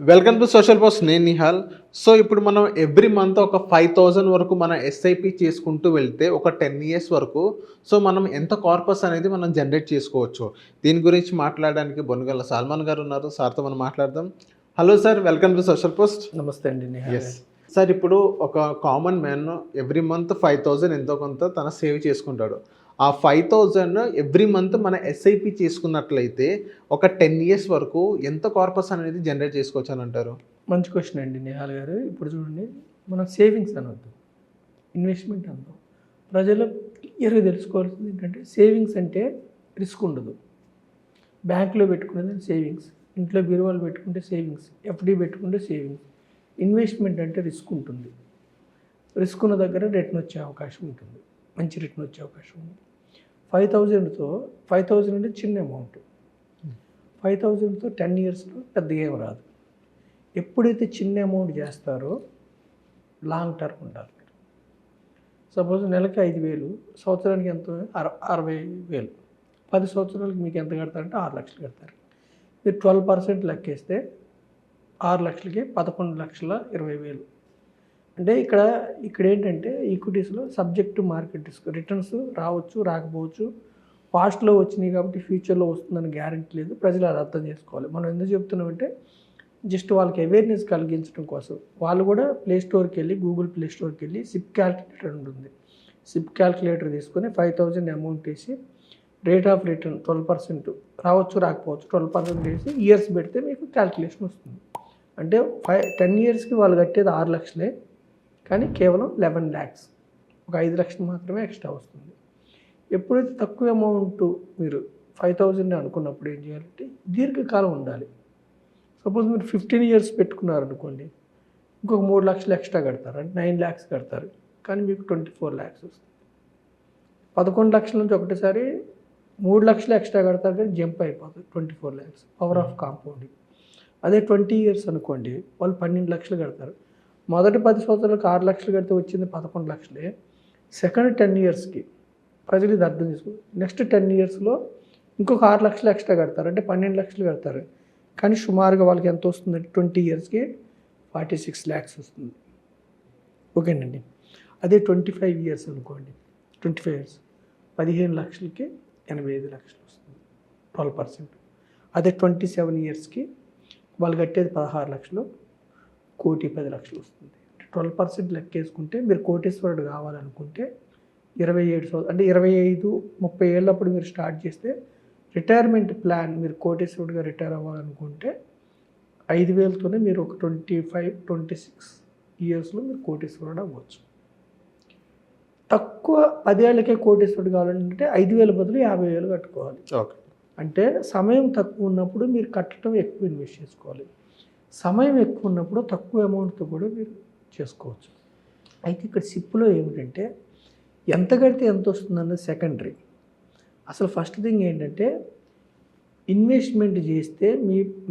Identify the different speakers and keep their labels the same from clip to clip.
Speaker 1: Welcome to social post. నేను Nihal. So ఇప్పుడు మనం ఎవ్రీ మంత్ ఒక 5,000 వరకు మన ఎస్ఐపి చేసుకుంటూ వెళ్తే ఒక 10 ఇయర్స్ వరకు సో మనం ఎంత కార్పస్ అనేది మనం జనరేట్ చేసుకోవచ్చు. దీని గురించి మాట్లాడడానికి బొనుగల సాల్మాన్ గారు ఉన్నారు. సార్తో మనం మాట్లాడదాం. Hello sir, welcome to social post.
Speaker 2: నమస్తే అండి నిహాల్
Speaker 1: ఎస్
Speaker 2: గారు.
Speaker 1: సార్, ఇప్పుడు ఒక కామన్ మ్యాన్ ఎవ్రీ మంత్ 5,000 ఎంతో కొంత తన సేవ్ చేసుకుంటాడు. ఆ 5,000 ఎవ్రీ మంత్ మన ఎస్ఐపి చేసుకున్నట్లయితే ఒక 10 ఇయర్స్ వరకు ఎంత కార్పస్ అనేది జనరేట్ చేసుకోవచ్చు అని అంటారు?
Speaker 2: మంచి క్వశ్చన్ అండి నిహాల్ గారు. ఇప్పుడు చూడండి, మనం సేవింగ్స్ అనొద్దు, ఇన్వెస్ట్మెంట్ అందాం. ప్రజలు క్లియర్గా తెలుసుకోవాల్సింది ఏంటంటే, సేవింగ్స్ అంటే రిస్క్ ఉండదు. బ్యాంకులో పెట్టుకునేది సేవింగ్స్, ఇంట్లో బీరువాలు పెట్టుకుంటే సేవింగ్స్, ఎఫ్డి పెట్టుకుంటే సేవింగ్స్. ఇన్వెస్ట్మెంట్ అంటే రిస్క్ ఉంటుంది. రిస్క్ ఉన్న దగ్గర రిటర్న్ వచ్చే అవకాశం ఉంటుంది, మంచి రిటర్న్ వచ్చే అవకాశం ఉంది. 5,000 అంటే చిన్న అమౌంట్. 5,000తో 10 ఇయర్స్లో పెద్ద ఏం రాదు. ఎప్పుడైతే చిన్న అమౌంట్ చేస్తారో లాంగ్ టర్మ్ ఉండాలి. మీరు సపోజ్ నెలకి 5,000, సంవత్సరానికి ఎంత? 60,000. 10 సంవత్సరాలకి మీకు ఎంత కడతారంటే 6 లక్షలు కడతారు. మీరు 12% లెక్కేస్తే 6 లక్షలకి 11,20,000. అంటే ఇక్కడ ఏంటంటే ఈక్విటీస్లో subject to market risk, returns రావచ్చు రాకపోవచ్చు. పాస్ట్లో వచ్చినాయి కాబట్టి ఫ్యూచర్లో వస్తుందని గ్యారెంటీ లేదు. ప్రజలు అది అర్థం చేసుకోవాలి. మనం ఎందుకు చెప్తున్నామంటే, జస్ట్ వాళ్ళకి అవేర్నెస్ కలిగించడం కోసం. వాళ్ళు కూడా గూగుల్ ప్లే స్టోర్కి వెళ్ళి సిప్ క్యాల్కులేటర్ ఉంటుంది. సిప్ క్యాల్కులేటర్ తీసుకొని 5,000 అమౌంట్ వేసి రేట్ ఆఫ్ రిటర్న్ 12% రావచ్చు రాకపోవచ్చు, 12% వేసి ఇయర్స్ పెడితే మీకు క్యాల్కులేషన్ వస్తుంది. అంటే 10 ఇయర్స్కి వాళ్ళు కట్టేది 6 లక్షలే, కానీ కేవలం 11 lakhs, ఒక 5 లక్షలు మాత్రమే ఎక్స్ట్రా వస్తుంది. ఎప్పుడైతే తక్కువ అమౌంట్ మీరు 5,000 అనుకున్నప్పుడు ఏం చేయాలంటే దీర్ఘకాలం ఉండాలి. సపోజ్ మీరు 15 ఇయర్స్ పెట్టుకున్నారనుకోండి, ఇంకొక 3 లక్షలు ఎక్స్ట్రా కడతారు, అంటే 9 lakhs కడతారు, కానీ మీకు 24 lakhs వస్తుంది. 11 లక్షల నుంచి ఒకటిసారి 3 లక్షలు ఎక్స్ట్రా కడతారు, కానీ జంప్ అయిపోతుంది 24 lakhs. Power of compounding. అదే 20 ఇయర్స్ అనుకోండి, వాళ్ళు 12 లక్షలు కడతారు. మొదటి 10 సంవత్సరాలకు 6 లక్షలు కడితే వచ్చింది 11 లక్షలే. సెకండ్ 10 ఇయర్స్కి ప్రజలు ఇది అర్థం చేసుకోవాలి. నెక్స్ట్ 10 ఇయర్స్లో ఇంకొక 6 లక్షలు ఎక్స్ట్రా కడతారు, అంటే 12 లక్షలు కడతారు, కానీ సుమారుగా వాళ్ళకి ఎంత వస్తుందంటే 20 ఇయర్స్కి 46 lakhs వస్తుంది. ఓకేనండి. అదే 25 ఇయర్స్ అనుకోండి, 25 ఇయర్స్ 15 లక్షలకి 85 లక్షలు వస్తుంది, 12%. అదే 27 ఇయర్స్కి వాళ్ళు కట్టేది 16 లక్షలు, 1,10,00,000 వస్తుంది. 12% లెక్కేసుకుంటే మీరు కోటీశ్వరుడు కావాలనుకుంటే 27 అంటే 25-30 ఏళ్ళప్పుడు మీరు స్టార్ట్ చేస్తే రిటైర్మెంట్ ప్లాన్, మీరు కోటీశ్వరుడుగా రిటైర్ అవ్వాలనుకుంటే 5,000తోనే మీరు ఒక 25-26 ఇయర్స్లో మీరు కోటీశ్వరుడు అవ్వచ్చు. తక్కువ 10 ఏళ్ళకే కోటీశ్వరుడు కావాలంటే 5,000 బదులు 50,000 కట్టుకోవాలి.
Speaker 1: ఓకే.
Speaker 2: అంటే సమయం తక్కువ ఉన్నప్పుడు మీరు కట్టడం ఎక్కువ ఇన్వెస్ట్ చేసుకోవాలి. సమయం ఎక్కువ ఉన్నప్పుడు తక్కువ అమౌంట్తో కూడా మీరు చేసుకోవచ్చు. అయితే ఇక్కడ సిప్లో ఏమిటంటే, ఎంత కడితే ఎంత వస్తుందన్నది సెకండరీ. అసలు ఫస్ట్ థింగ్ ఏంటంటే, ఇన్వెస్ట్మెంట్ చేస్తే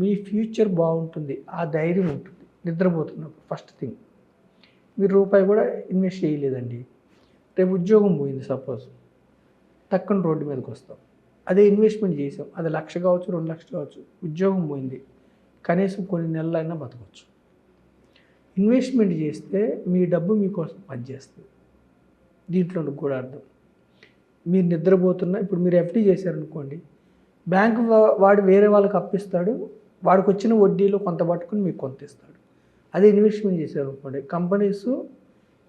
Speaker 2: మీ ఫ్యూచర్ బాగుంటుంది, ఆ ధైర్యం ఉంటుంది నిద్రపోతున్నప్పుడు. ఫస్ట్ థింగ్, మీరు రూపాయి కూడా ఇన్వెస్ట్ చేయలేదండి, రేపు ఉద్యోగం పోయింది సపోజ్, తక్కువ రోడ్డు మీదకి వస్తాం. అదే ఇన్వెస్ట్మెంట్ చేసాం, అది 1,00,000 కావచ్చు, 2 లక్షలు కావచ్చు, ఉద్యోగం పోయింది, కనీసం కొన్ని నెలలైనా బతకవచ్చు. ఇన్వెస్ట్మెంట్ చేస్తే మీ డబ్బు మీకోసం పనిచేస్తుంది. దీంట్లో కూడా అర్థం, మీరు నిద్రపోతున్నా, ఇప్పుడు మీరు ఎఫ్డి చేశారనుకోండి, బ్యాంకు వాడు వేరే వాళ్ళకి అప్పిస్తాడు, వాడికి వచ్చిన వడ్డీలో కొంత పట్టుకుని మీకు కొంత ఇస్తాడు. అదే ఇన్వెస్ట్మెంట్ చేశారనుకోండి,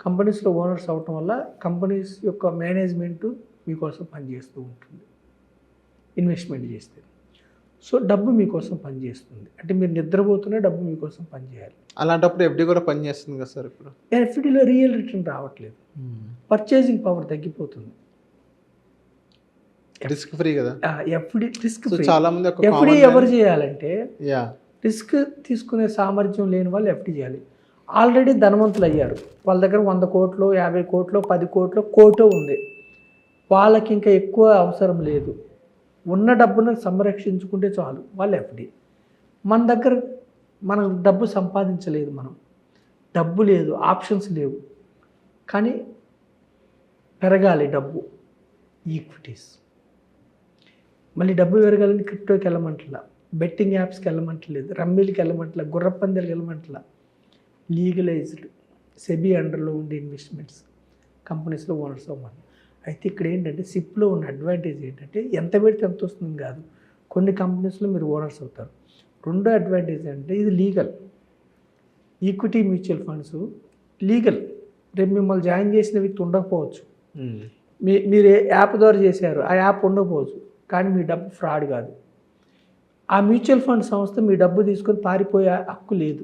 Speaker 2: కంపెనీస్లో ఓనర్స్ అవటం వల్ల కంపెనీస్ యొక్క మేనేజ్మెంటు మీకోసం పనిచేస్తూ ఉంటుంది ఇన్వెస్ట్మెంట్ చేస్తే. సో డబ్బు మీకోసం పనిచేస్తుంది, అంటే మీరు నిద్రపోతున్నా డబ్బు మీకోసం పనిచేయాలి.
Speaker 1: అలాంటప్పుడు ఎఫ్డి కూడా పనిచేస్తుంది కదా సార్? ఇప్పుడు
Speaker 2: ఎఫ్డీలో రియల్ రిటర్న్ రావట్లేదు, పర్చేసింగ్ పవర్ తగ్గిపోతుంది.
Speaker 1: రిస్క్ ఫ్రీ కదా
Speaker 2: ఎఫ్డి, రిస్క్ ఫ్రీ.
Speaker 1: చాలా మంది
Speaker 2: ఎఫ్డి ఎవరు చేయాలంటే, రిస్క్ తీసుకునే సామర్థ్యం లేని వాళ్ళు ఎఫ్డి చేయాలి. ఆల్రెడీ ధనవంతులు అయ్యారు, వాళ్ళ దగ్గర 100 కోట్లు, 50 కోట్లు, 10 కోట్లు, కోటో ఉంది, వాళ్ళకి ఇంకా ఎక్కువ అవసరం లేదు. ఉన్న డబ్బును సంరక్షించుకుంటే చాలు, వాళ్ళు ఎఫ్డి. మన డబ్బు సంపాదించలేదు, మనం డబ్బు లేదు, ఆప్షన్స్ లేవు, కానీ పెరగాలి డబ్బు, ఈక్విటీస్. మళ్ళీ డబ్బు పెరగాలని క్రిప్టోకి వెళ్ళమంటలా, బెట్టింగ్ యాప్స్కి వెళ్ళమంటలేదు, రమ్మీలకి వెళ్ళమంటలే, గుర్రపందాలకు వెళ్ళమంటలా. లీగలైజ్డ్ సెబీ అండర్లో ఉండే ఇన్వెస్ట్మెంట్స్ కంపెనీస్లో ఓనర్స్ అవ్వాలి. అయితే ఇక్కడ ఏంటంటే సిప్లో ఉన్న అడ్వాంటేజ్ ఏంటంటే ఎంత పెడితే ఎంత వస్తుంది కాదు, కొన్ని కంపెనీస్లో మీరు ఓనర్స్ అవుతారు. రెండో అడ్వాంటేజ్ అంటే ఇది legal. Equity mutual funds legal. రేపు మిమ్మల్ని జాయిన్ చేసిన వ్యక్తి ఉండకపోవచ్చు, మీరు ఏ యాప్ ద్వారా చేశారు ఆ యాప్ ఉండకపోవచ్చు, కానీ మీ డబ్బు ఫ్రాడ్ కాదు. ఆ మ్యూచువల్ ఫండ్ సంస్థ మీ డబ్బు తీసుకొని పారిపోయే హక్కు లేదు.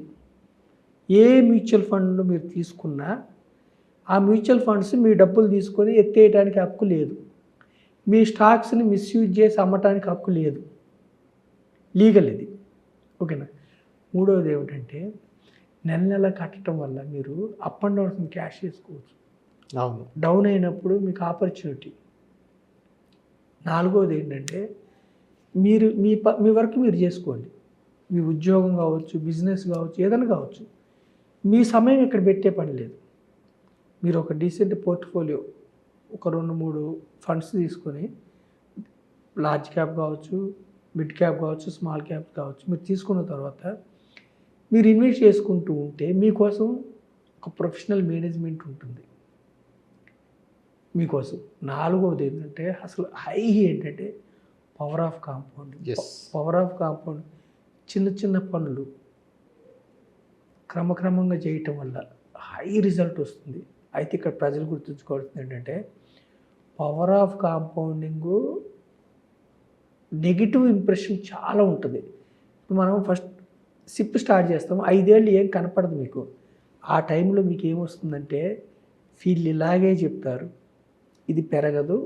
Speaker 2: ఏ మ్యూచువల్ ఫండ్ మీరు తీసుకున్నా ఆ మ్యూచువల్ ఫండ్స్ మీ డబ్బులు తీసుకొని ఎత్తేయడానికి హక్కు లేదు. మీ స్టాక్స్ని మిస్యూజ్ చేసి అమ్మటానికి హక్కు లేదు. లీగల్ ఇది. ఓకేనా. మూడవది ఏమిటంటే నెల నెల కట్టడం వల్ల మీరు అప్ అండ్ డౌన్స్ క్యాష్ చేసుకోవచ్చు.
Speaker 1: అవును.
Speaker 2: డౌన్ అయినప్పుడు మీకు ఆపర్చునిటీ. నాలుగవది ఏంటంటే మీరు మీ వర్క్ మీరు చేసుకోండి. మీ ఉద్యోగం కావచ్చు, బిజినెస్ కావచ్చు, ఏదైనా కావచ్చు. మీ సమయం ఇక్కడ పెట్టే పని లేదు. మీరు ఒక డీసెంట్ పోర్ట్ఫోలియో ఒక 2-3 ఫండ్స్ తీసుకొని లార్జ్ క్యాప్ కావచ్చు, మిడ్ క్యాప్ కావచ్చు, స్మాల్ క్యాప్ కావచ్చు, మీరు తీసుకున్న తర్వాత మీరు ఇన్వెస్ట్ చేసుకుంటూ ఉంటే మీకోసం ఒక ప్రొఫెషనల్ మేనేజ్మెంట్ ఉంటుంది మీకోసం. నాలుగవది ఏంటంటే అసలు హై ఏంటంటే power of compound. Power of compound చిన్న చిన్న పనులు క్రమక్రమంగా చేయటం వల్ల హై రిజల్ట్ వస్తుంది. అయితే ఇక్కడ ప్రజలు గుర్తుంచుకోవాల్సింది ఏంటంటే పవర్ ఆఫ్ కాంపౌండింగు నెగిటివ్ ఇంప్రెషన్ చాలా ఉంటుంది. ఇప్పుడు మనం ఫస్ట్ సిప్ స్టార్ట్ చేస్తాము, 5 ఏళ్ళు ఏం కనపడదు మీకు. ఆ టైంలో మీకు ఏమొస్తుందంటే వీళ్ళు ఇలాగే చెప్తారు, ఇది పెరగదు,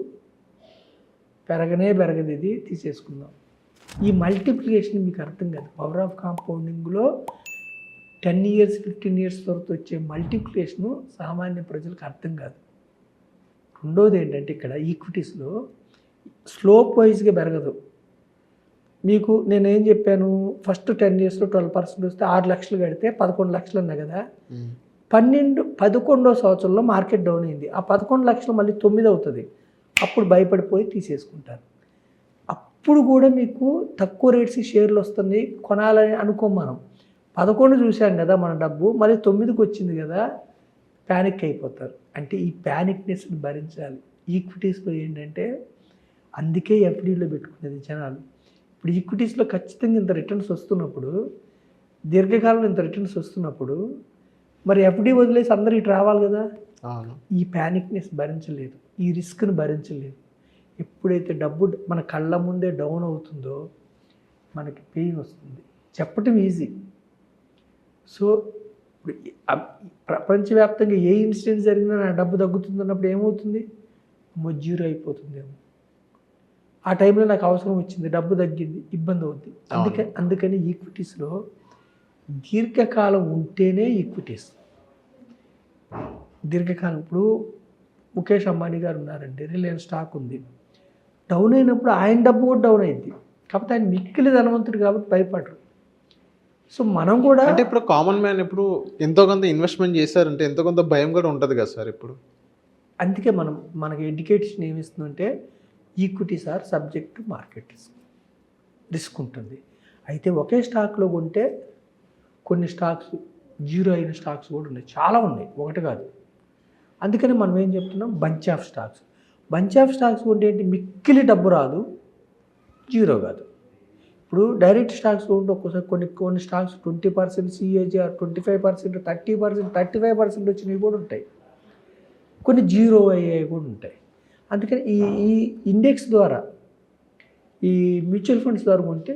Speaker 2: పెరగదు, ఇది తీసేసుకుందాం. ఈ మల్టిప్లికేషన్ మీకు అర్థం కాదు. పవర్ ఆఫ్ కాంపౌండింగ్లో 10 years 15 years వరకు వచ్చే మల్టిప్లికేషను సామాన్య ప్రజలకు అర్థం కాదు. రెండోది ఏంటంటే ఇక్కడ ఈక్విటీస్లో స్లోప్ వైజ్గా పెరగదు. మీకు నేనేం చెప్పాను, ఫస్ట్ 10 yearsలో 12% వస్తే 6 లక్షలు కడితే 11 లక్షలు అన్నా కదా. 11వ సంవత్సరంలో మార్కెట్ డౌన్ అయింది. ఆ 11 లక్షలు మళ్ళీ 9 అవుతుంది. అప్పుడు భయపడిపోయి తీసేసుకుంటారు. అప్పుడు కూడా మీకు తక్కువ రేట్స్ షేర్లు వస్తుంది, కొనాలని అనుకోం మనం. 11 చూసాం కదా మన డబ్బు, మళ్ళీ 9కి వచ్చింది కదా, ప్యానిక్ అయిపోతారు. అంటే ఈ ప్యానిక్నెస్ని భరించాలి. ఈక్విటీస్లో ఏంటంటే అందుకే ఎఫ్డీలో పెట్టుకునేది జనాలు. ఇప్పుడు ఈక్విటీస్లో ఖచ్చితంగా ఇంత రిటర్న్స్ వస్తున్నప్పుడు, దీర్ఘకాలంలో ఇంత రిటర్న్స్ వస్తున్నప్పుడు మరి ఎఫ్డీ వదిలేసి అందరూ ఇటు రావాలి కదా. ఈ ప్యానిక్నెస్ భరించలేదు, ఈ రిస్క్ని భరించలేదు. ఎప్పుడైతే డబ్బు మన కళ్ళ ముందే డౌన్ అవుతుందో మనకి పెయిన్ వస్తుంది. చెప్పటం ఈజీ. సో ఇప్పుడు ప్రపంచవ్యాప్తంగా ఏ ఇన్సిడెంట్ జరిగినా నా డబ్బు తగ్గుతుందన్నప్పుడు ఏమవుతుంది, జీరో అయిపోతుందేమో. ఆ టైంలో నాకు అవసరం వచ్చింది, డబ్బు తగ్గింది, ఇబ్బంది అవుద్ది. అందుకని ఈక్విటీస్లో దీర్ఘకాలం ఉంటేనే ఈక్విటీస్. దీర్ఘకాలం ఇప్పుడు ముఖేష్ అంబానీ గారు ఉన్నారండి, రిలయన్స్ స్టాక్ ఉంది, డౌన్ అయినప్పుడు ఆయన డబ్బు కూడా డౌన్ అయింది. కాకపోతే ఆయన మిక్కిలి ధనవంతుడు కాబట్టి భయపడరు. సో మనం కూడా
Speaker 1: అంటే ఇప్పుడు కామన్ మ్యాన్ ఇప్పుడు ఎంతో కొంత ఇన్వెస్ట్మెంట్ చేశారంటే ఎంతో కొంత భయం కూడా ఉంటుంది కదా సార్ ఇప్పుడు.
Speaker 2: అందుకే మనకి ఎడ్యుకేషన్ ఏమిస్తుందంటే equities are subject to market risk ఉంటుంది. అయితే ఒకే స్టాక్లో కొంటే కొన్ని స్టాక్స్ జీరో అయిన స్టాక్స్ కూడా ఉన్నాయి, చాలా ఉన్నాయి, ఒకటి కాదు. అందుకని మనం ఏం చెప్తున్నాం, bunch of stocks. Bunch of stocks ఉంటే ఏంటి, మిక్కిలి డబ్బు రాదు, జీరో కాదు. ఇప్పుడు డైరెక్ట్ స్టాక్స్ ఉంటే ఒక్కోసారి కొన్ని స్టాక్స్ 20% CAGR, 25%, 30%, 35% వచ్చినవి కూడా ఉంటాయి, కొన్ని జీరో అయ్యేవి కూడా ఉంటాయి. అందుకని ఈ ఇండెక్స్ ద్వారా, ఈ మ్యూచువల్ ఫండ్స్ ద్వారా ఉంటే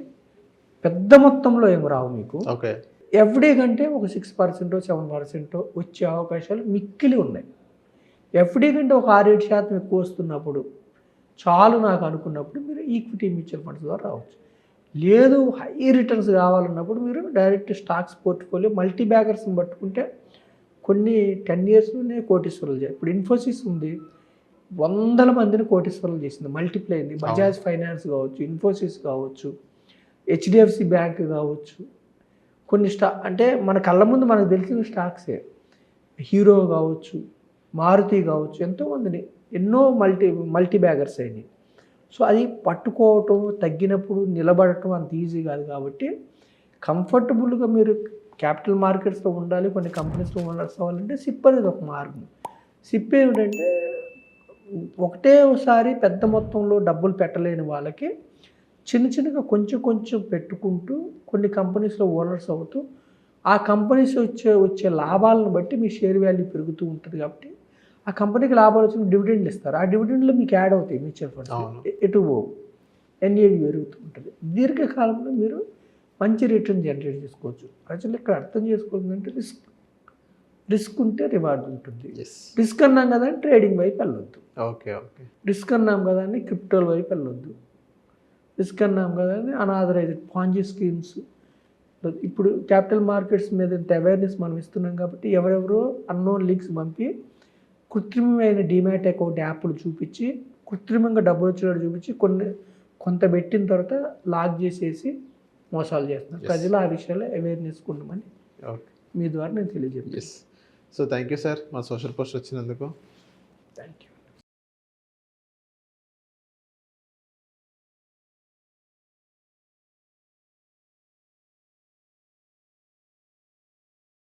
Speaker 2: పెద్ద మొత్తంలో ఏం రావు మీకు.
Speaker 1: ఓకే.
Speaker 2: ఎఫ్డీ కంటే ఒక 6%, 7% వచ్చే అవకాశాలు మిక్కిలి ఉన్నాయి. ఎఫ్డీ కంటే ఒక 6-7% ఎక్కువ వస్తున్నప్పుడు చాలు నాకు అనుకున్నప్పుడు మీరు ఈక్విటీ మ్యూచువల్ ఫండ్స్ ద్వారా రావచ్చు. లేదు హై రిటర్న్స్ కావాలన్నప్పుడు మీరు డైరెక్ట్ స్టాక్స్ పోర్ట్ఫోలియో మల్టీ బ్యాగర్స్ని పట్టుకుంటే కొన్ని 10 yearsలోనే కోటీశ్వరులు చేయాలి. ఇప్పుడు ఇన్ఫోసిస్ ఉంది, 100 మందిని కోటీశ్వరులు చేసింది, మల్టిప్లై అయింది. బజాజ్ ఫైనాన్స్ కావచ్చు, ఇన్ఫోసిస్ కావచ్చు, HDFC బ్యాంక్ కావచ్చు, కొన్ని అంటే మన కళ్ళ ముందు మనకు తెలిసిన స్టాక్సే. హీరో కావచ్చు, మారుతి కావచ్చు, ఎంతోమందిని ఎన్నో మల్టీ బ్యాగర్స్ అయినాయి. సో అది పట్టుకోవటం తగ్గినప్పుడు నిలబడటం అంత ఈజీ కాదు కాబట్టి కంఫర్టబుల్గా మీరు క్యాపిటల్ మార్కెట్స్లో ఉండాలి, కొన్ని కంపెనీస్లో ఓనర్స్ అవ్వాలంటే సిప్ అనేది ఒక మార్గం. సిప్ ఏమిటంటే ఒకటేసారి పెద్ద మొత్తంలో డబ్బులు పెట్టలేని వాళ్ళకి చిన్న చిన్నగా కొంచెం కొంచెం పెట్టుకుంటూ కొన్ని కంపెనీస్లో ఓనర్స్ అవుతూ ఆ కంపెనీస్ వచ్చే లాభాలను బట్టి మీ షేర్ వాల్యూ పెరుగుతూ ఉంటుంది కాబట్టి ఆ కంపెనీకి లాభాలు వచ్చిన డివిడెండ్లు ఇస్తారు. ఆ డివిడెండ్లు మీకు యాడ్ అవుతాయి మ్యూచువల్ ఫండ్స్, ఎటు పోవు, ఎన్ఏవి పెరుగుతూ ఉంటుంది. దీర్ఘకాలంలో మీరు మంచి రిటర్న్ జనరేట్ చేసుకోవచ్చు. ప్రజలు ఇక్కడ అర్థం చేసుకోవాలంటే రిస్క్ ఉంటే రివార్డ్ ఉంటుంది. రిస్క్ అన్నాం కదా అని ట్రేడింగ్ వైపు వెళ్ళొద్దు.
Speaker 1: Okay okay.
Speaker 2: రిస్క్ అన్నాం కదా అని క్రిప్టోల వైపు వెళ్ళొద్దు. రిస్క్ అన్నాం కదా అని అనాథరైజ్డ్ పాంజీ స్కీమ్స్. ఇప్పుడు క్యాపిటల్ మార్కెట్స్ మీద ఇంత అవేర్నెస్ మనం ఇస్తున్నాం కాబట్టి ఎవరెవరో అన్నోన్ లింక్స్ పంపి కృత్రిమమైన డిమాట్ అకౌంట్ యాప్లు చూపించి కృత్రిమంగా డబ్బులు వచ్చేటట్టు చూపించి కొంత పెట్టిన తర్వాత లాక్ చేసేసి మోసాలు చేస్తున్నారు. ప్రజలు ఆ విషయాల్లో అవేర్నెస్ ఉండమని మీ ద్వారా నేను తెలియజేస్తాను.
Speaker 1: సో థ్యాంక్ యూ సార్ మా సోషల్ పోస్ట్ వచ్చినందుకు.
Speaker 2: Thank you.